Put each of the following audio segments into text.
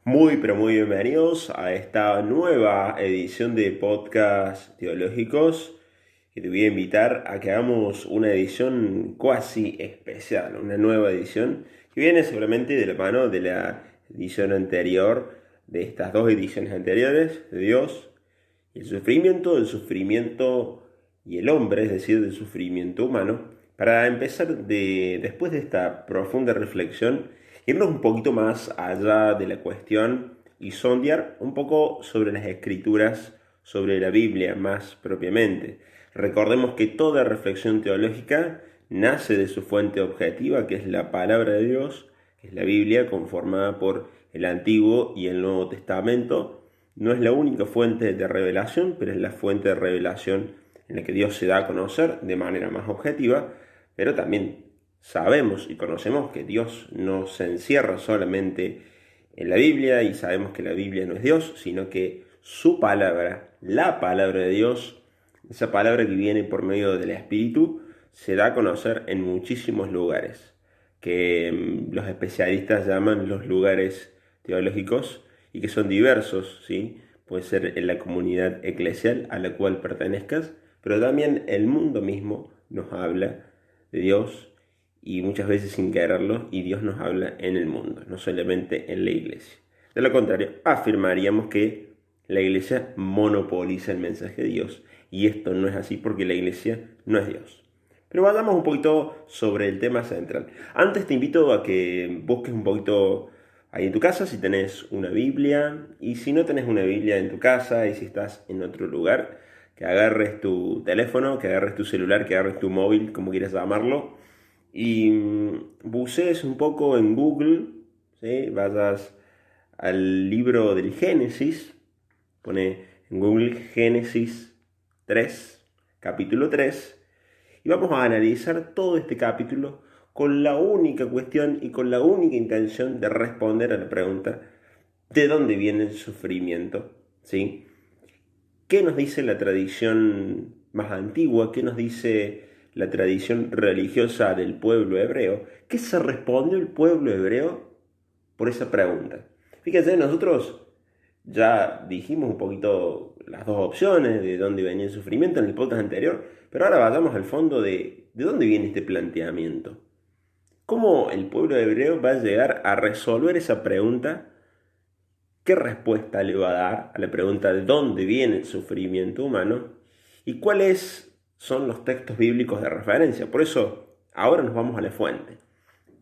Muy, pero muy bienvenidos a esta nueva edición de Podcast Teológicos que te voy a invitar a que hagamos una edición cuasi especial, una nueva edición que viene seguramente de la mano de la edición anterior, de estas dos ediciones anteriores, de Dios y el sufrimiento y el hombre, es decir, del sufrimiento humano, para empezar después de esta profunda reflexión, irnos un poquito más allá de la cuestión y sondear un poco sobre las escrituras, sobre la Biblia más propiamente. Recordemos que toda reflexión teológica nace de su fuente objetiva, que es la palabra de Dios, que es la Biblia, conformada por el Antiguo y el Nuevo Testamento. No es la única fuente de revelación, pero es la fuente de revelación en la que Dios se da a conocer de manera más objetiva, pero también sabemos y conocemos que Dios no se encierra solamente en la Biblia y sabemos que la Biblia no es Dios, sino que su palabra, la palabra de Dios, esa palabra que viene por medio del Espíritu, se da a conocer en muchísimos lugares, que los especialistas llaman los lugares teológicos y que son diversos, ¿sí? Puede ser en la comunidad eclesial a la cual pertenezcas, pero también el mundo mismo nos habla de Dios y muchas veces sin quererlo, y Dios nos habla en el mundo, no solamente en la iglesia. De lo contrario, afirmaríamos que la iglesia monopoliza el mensaje de Dios, y esto no es así porque la iglesia no es Dios. Pero vayamos un poquito sobre el tema central. Antes te invito a que busques un poquito ahí en tu casa si tenés una Biblia, y si no tenés una Biblia en tu casa y si estás en otro lugar, que agarres tu teléfono, que agarres tu celular, que agarres tu móvil, como quieras llamarlo, y bucees un poco en Google, ¿sí? Vayas al libro del Génesis, pone en Google Génesis 3, capítulo 3, y vamos a analizar todo este capítulo con la única cuestión y con la única intención de responder a la pregunta: ¿de dónde viene el sufrimiento? ¿Sí? ¿Qué nos dice la tradición más antigua? ¿Qué nos dice la tradición religiosa del pueblo hebreo? ¿Qué se respondió el pueblo hebreo por esa pregunta? Fíjense, nosotros ya dijimos un poquito las dos opciones de dónde venía el sufrimiento en el podcast anterior, pero ahora vayamos al fondo de dónde viene este planteamiento. ¿Cómo el pueblo hebreo va a llegar a resolver esa pregunta? ¿Qué respuesta le va a dar a la pregunta de dónde viene el sufrimiento humano? ¿Y cuáles son los textos bíblicos de referencia? Por eso, ahora nos vamos a la fuente.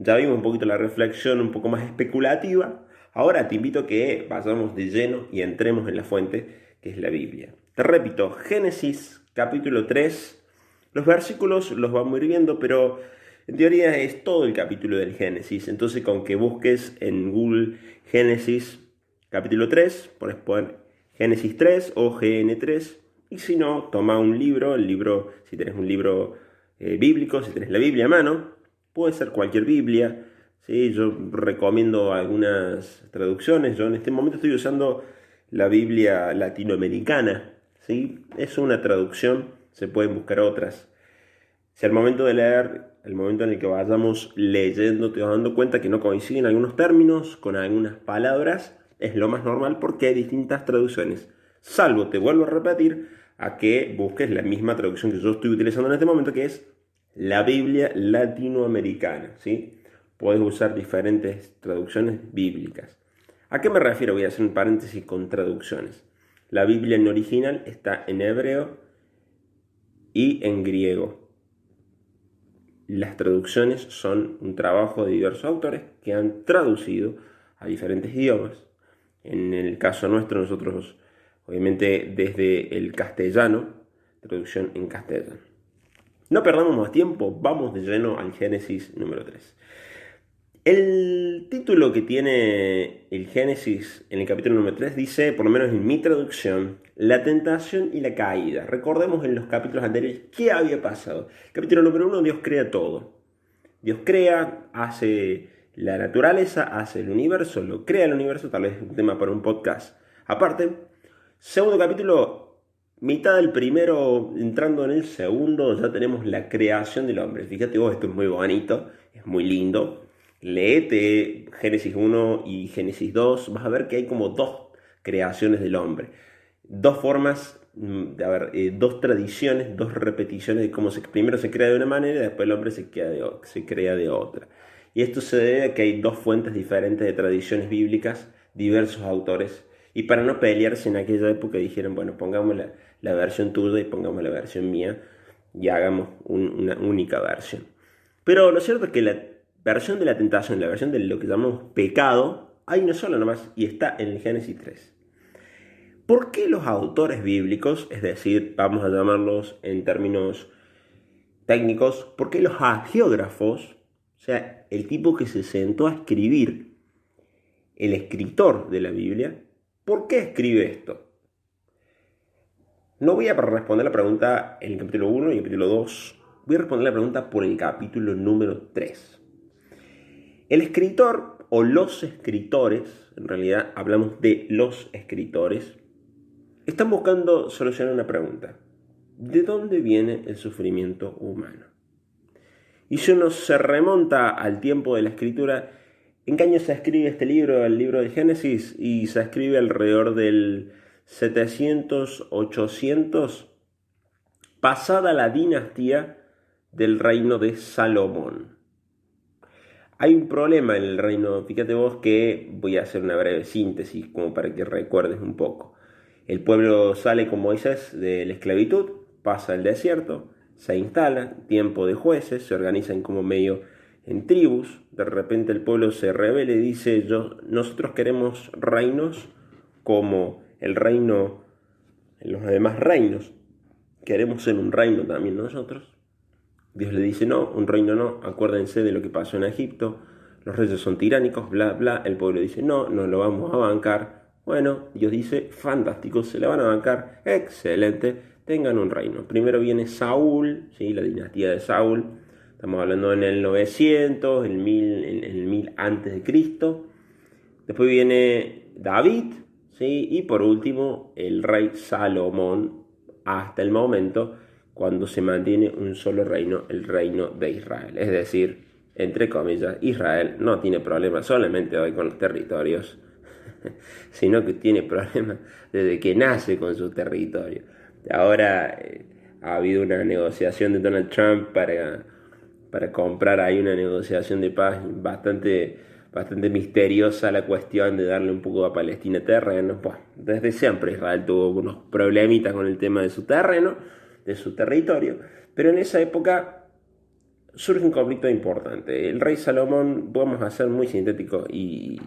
Ya vimos un poquito la reflexión un poco más especulativa. Ahora te invito a que vayamos de lleno y entremos en la fuente, que es la Biblia. Te repito, Génesis capítulo 3. Los versículos los vamos a ir viendo, pero en teoría es todo el capítulo del Génesis. Entonces, con que busques en Google Génesis capítulo 3, puedes poner Génesis 3 o GN3. Y si no, toma un libro, si tenés un libro bíblico, si tenés la Biblia a mano, puede ser cualquier Biblia. ¿Sí? Yo recomiendo algunas traducciones. Yo en este momento estoy usando la Biblia latinoamericana. ¿Sí? Es una traducción, se pueden buscar otras. Si al momento de leer, el momento en el que vayamos leyendo, te vas dando cuenta que no coinciden algunos términos con algunas palabras, es lo más normal porque hay distintas traducciones. Salvo, te vuelvo a repetir, a que busques la misma traducción que yo estoy utilizando en este momento, que es la Biblia latinoamericana, ¿sí? Puedes usar diferentes traducciones bíblicas. ¿A qué me refiero? Voy a hacer un paréntesis con traducciones. La Biblia en original está en hebreo y en griego. Las traducciones son un trabajo de diversos autores que han traducido a diferentes idiomas. En el caso nuestro, nosotros, obviamente, desde el castellano, traducción en castellano. No perdamos más tiempo, vamos de lleno al Génesis número 3. El título que tiene el Génesis en el capítulo número 3 dice, por lo menos en mi traducción, la tentación y la caída. Recordemos en los capítulos anteriores qué había pasado. Capítulo número 1, Dios crea todo. Dios crea, hace la naturaleza, hace el universo, lo crea el universo, tal vez es un tema para un podcast aparte. Segundo capítulo, mitad del primero, entrando en el segundo, ya tenemos la creación del hombre. Fíjate vos, esto es muy bonito, es muy lindo. Léete Génesis 1 y Génesis 2, vas a ver que hay como dos creaciones del hombre, dos formas, dos tradiciones, dos repeticiones de cómo primero se crea de una manera y después el hombre se crea de otra. Y esto se debe a que hay dos fuentes diferentes de tradiciones bíblicas, diversos autores, y para no pelearse en aquella época dijeron, bueno, pongamos la versión tuya y pongamos la versión mía y hagamos una única versión. Pero lo cierto es que la versión de la tentación, la versión de lo que llamamos pecado, hay una sola nomás y está en el Génesis 3. ¿Por qué los autores bíblicos, es decir, vamos a llamarlos en términos técnicos, por qué los hagiógrafos, o sea, el tipo que se sentó a escribir, el escritor de la Biblia, por qué escribe esto? No voy a responder la pregunta en el capítulo 1 y el capítulo 2, voy a responder la pregunta por el capítulo número 3. El escritor o los escritores, en realidad hablamos de los escritores, están buscando solucionar una pregunta. ¿De dónde viene el sufrimiento humano? Y si uno se remonta al tiempo de la escritura, ¿en qué año se escribe este libro, el libro de Génesis? Y se escribe alrededor del 700-800, pasada la dinastía del reino de Salomón. Hay un problema en el reino, fíjate vos que voy a hacer una breve síntesis como para que recuerdes un poco. El pueblo sale con Moisés de la esclavitud, pasa el desierto, se instala, tiempo de jueces, se organizan como medio en tribus, de repente el pueblo se rebela y dice, nosotros queremos reinos como el reino, en los demás reinos, queremos ser un reino también nosotros. Dios le dice, no, un reino no, acuérdense de lo que pasó en Egipto, los reyes son tiránicos, bla, bla, el pueblo dice, no, no lo vamos a bancar. Bueno, Dios dice, fantástico, se le van a bancar, excelente, tengan un reino. Primero viene Saúl, ¿sí? La dinastía de Saúl, estamos hablando en el 900, el 1000 antes de Cristo. Después viene David, ¿sí? Y por último el rey Salomón, hasta el momento cuando se mantiene un solo reino, el reino de Israel. Es decir, entre comillas, Israel no tiene problemas solamente hoy con los territorios, sino que tiene problemas desde que nace con su territorio. Ahora ha habido una negociación de Donald Trump para comprar ahí una negociación de paz bastante misteriosa, la cuestión de darle un poco a Palestina terreno. Pues, desde siempre Israel tuvo unos problemitas con el tema de su terreno, de su territorio, pero en esa época surge un conflicto importante. El rey Salomón, vamos a ser muy sintéticos y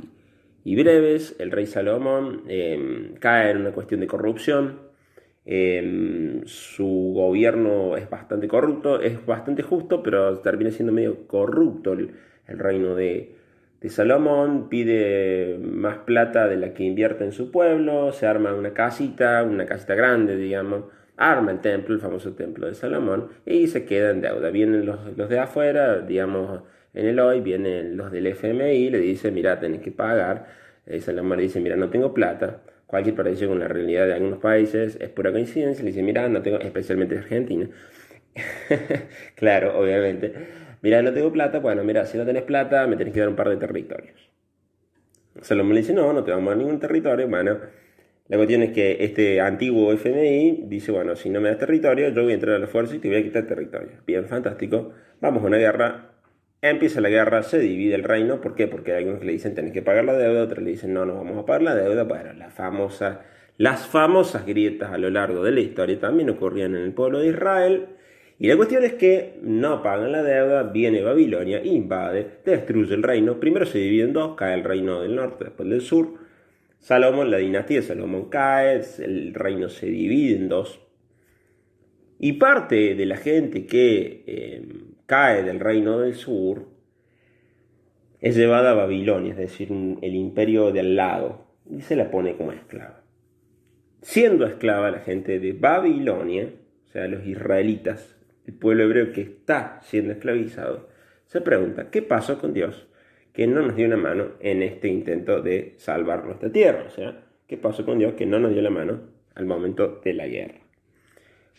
breves, el rey Salomón cae en una cuestión de corrupción. Su gobierno es bastante corrupto, es bastante justo, pero termina siendo medio corrupto el reino de Salomón. Pide más plata de la que invierte en su pueblo, se arma una casita grande, digamos, arma el templo, el famoso templo de Salomón, y se queda en deuda. Vienen los de afuera, digamos, en el hoy, vienen los del FMI, le dicen, mira, tenés que pagar. Salomón le dice, mira, no tengo plata. Cualquier parecido con la realidad de algunos países es pura coincidencia. Le dice, mira, no tengo, especialmente Argentina. Claro, obviamente. Mira, no tengo plata. Bueno, mira, si no tenés plata, me tenés que dar un par de territorios. Salomón le dice, no, no te vamos a dar ningún territorio. Bueno, la cuestión es que este antiguo FMI dice, bueno, si no me das territorio, yo voy a entrar a la fuerza y te voy a quitar territorio. Bien, fantástico. Vamos a una guerra. Empieza la guerra, se divide el reino. ¿Por qué? Porque hay algunos que le dicen tenés que pagar la deuda, otros le dicen no, no vamos a pagar la deuda. Bueno, las famosas grietas a lo largo de la historia también ocurrían en el pueblo de Israel. Y la cuestión es que no pagan la deuda, viene Babilonia, invade, destruye el reino. Primero se divide en dos, cae el reino del norte, después del sur. Salomón, la dinastía de Salomón cae, el reino se divide en dos. Y parte de la gente que cae del reino del sur es llevada a Babilonia, es decir, el imperio de al lado, y se la pone como esclava. Siendo esclava la gente de Babilonia, o sea, los israelitas, el pueblo hebreo que está siendo esclavizado, se pregunta, ¿qué pasó con Dios que no nos dio una mano en este intento de salvar nuestra tierra? O sea, ¿qué pasó con Dios que no nos dio la mano al momento de la guerra?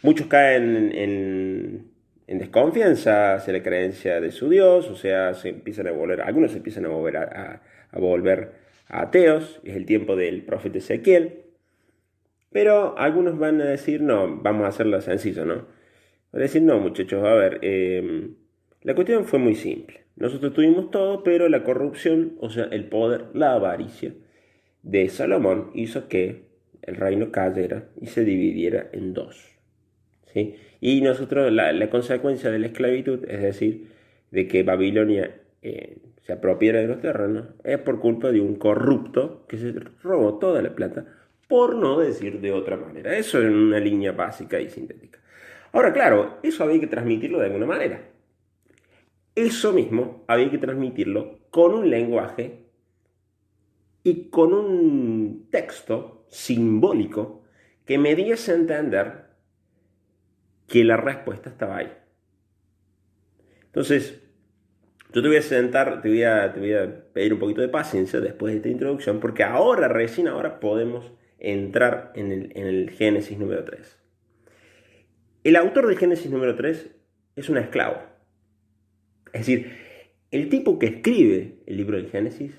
Muchos caen en desconfianza hacia la creencia de su Dios, o sea, algunos se empiezan a volver ateos, es el tiempo del profeta Ezequiel, pero algunos van a decir, no, vamos a hacerlo sencillo, ¿no? Van a decir, no, muchachos, a ver, la cuestión fue muy simple. Nosotros tuvimos todo, pero la corrupción, o sea, el poder, la avaricia de Salomón hizo que el reino cayera y se dividiera en dos. ¿Sí? Y nosotros, la consecuencia de la esclavitud, es decir, de que Babilonia se apropiara de los terrenos, es por culpa de un corrupto que se robó toda la plata, por no decir de otra manera. Eso en una línea básica y sintética. Ahora, claro, eso había que transmitirlo de alguna manera. Eso mismo había que transmitirlo con un lenguaje y con un texto simbólico que me diese a entender que la respuesta estaba ahí. Entonces, yo te voy a sentar, te voy a pedir un poquito de paciencia después de esta introducción, porque ahora, recién ahora, podemos entrar en el Génesis número 3. El autor de Génesis número 3 es un esclavo. Es decir, el tipo que escribe el libro de Génesis,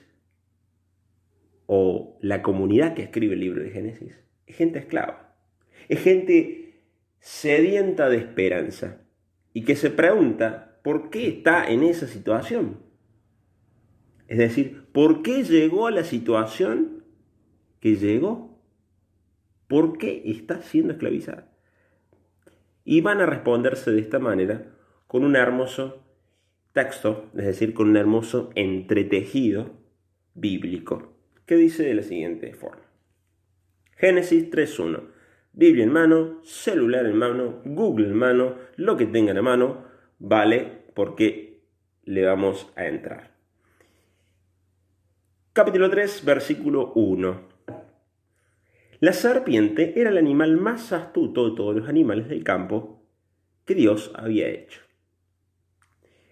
o la comunidad que escribe el libro de Génesis, es gente esclava. Es gente sedienta de esperanza y que se pregunta por qué está en esa situación. Es decir, ¿por qué llegó a la situación que llegó? ¿Por qué está siendo esclavizada? Y van a responderse de esta manera con un hermoso texto, es decir, con un hermoso entretejido bíblico, que dice de la siguiente forma. Génesis 3.1. Biblia en mano, celular en mano, Google en mano, lo que tengan a mano, vale, porque le vamos a entrar. Capítulo 3, versículo 1. La serpiente era el animal más astuto de todos los animales del campo que Dios había hecho.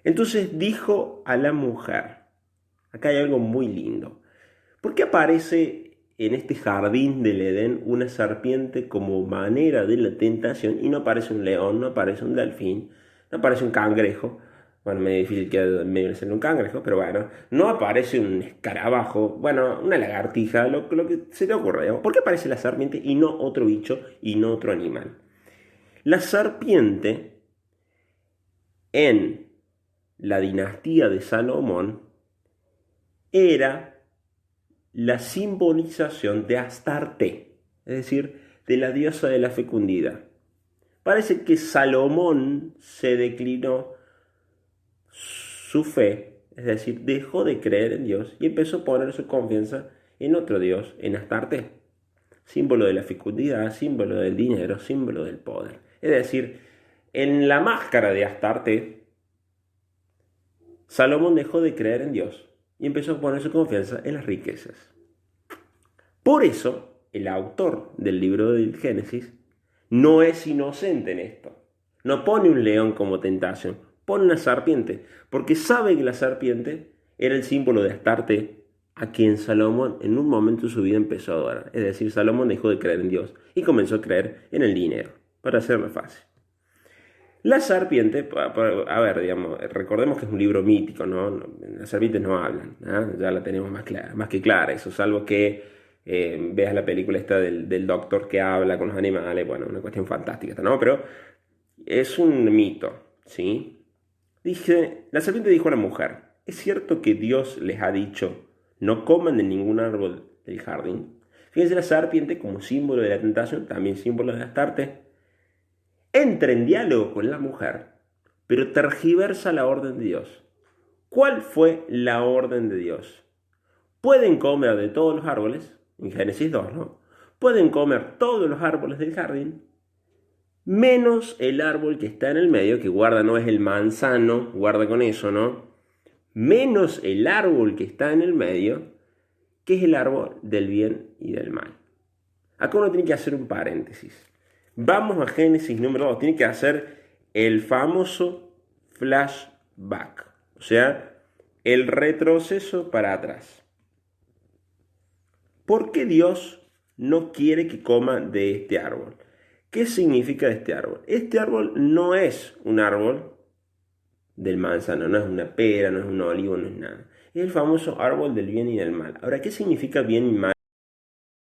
Entonces dijo a la mujer, acá hay algo muy lindo, ¿por qué aparece en este jardín del Edén una serpiente como manera de la tentación y no aparece un león, no aparece un delfín, no aparece un cangrejo? Bueno, me es difícil que me ser un cangrejo, pero bueno, no aparece un escarabajo, bueno, una lagartija, lo que se te ocurra, digamos. ¿Por qué aparece la serpiente y no otro bicho y no otro animal? La serpiente en la dinastía de Salomón era la simbolización de Astarte, es decir, de la diosa de la fecundidad. Parece que Salomón se declinó su fe, es decir, dejó de creer en Dios y empezó a poner su confianza en otro Dios, en Astarte, símbolo de la fecundidad, símbolo del dinero, símbolo del poder. Es decir, en la máscara de Astarte, Salomón dejó de creer en Dios y empezó a poner su confianza en las riquezas. Por eso, el autor del libro del Génesis no es inocente en esto. No pone un león como tentación, pone una serpiente, porque sabe que la serpiente era el símbolo de Astarte, a quien Salomón en un momento de su vida empezó a adorar. Es decir, Salomón dejó de creer en Dios y comenzó a creer en el dinero, para hacerlo fácil. La serpiente, a ver, digamos, recordemos que es un libro mítico, ¿no? Las serpientes no hablan, ¿no? Ya la tenemos más que clara, eso, salvo que veas la película esta del doctor que habla con los animales, bueno, una cuestión fantástica, ¿no? Pero es un mito, ¿sí? La serpiente dijo a la mujer, ¿es cierto que Dios les ha dicho, no coman de ningún árbol del jardín? Fíjense, la serpiente como símbolo de la tentación, también símbolo de Astarte, entra en diálogo con la mujer, pero tergiversa la orden de Dios. ¿Cuál fue la orden de Dios? Pueden comer de todos los árboles, en Génesis 2, ¿no? Pueden comer todos los árboles del jardín, menos el árbol que está en el medio, que guarda, no es el manzano, guarda con eso, ¿no? Menos el árbol que está en el medio, que es el árbol del bien y del mal. Acá uno tiene que hacer un paréntesis. Vamos a Génesis número 2. Tiene que hacer el famoso flashback. O sea, el retroceso para atrás. ¿Por qué Dios no quiere que coma de este árbol? ¿Qué significa este árbol? Este árbol no es un árbol del manzano, no es una pera, no es un olivo, no es nada. Es el famoso árbol del bien y del mal. Ahora, ¿qué significa bien y mal?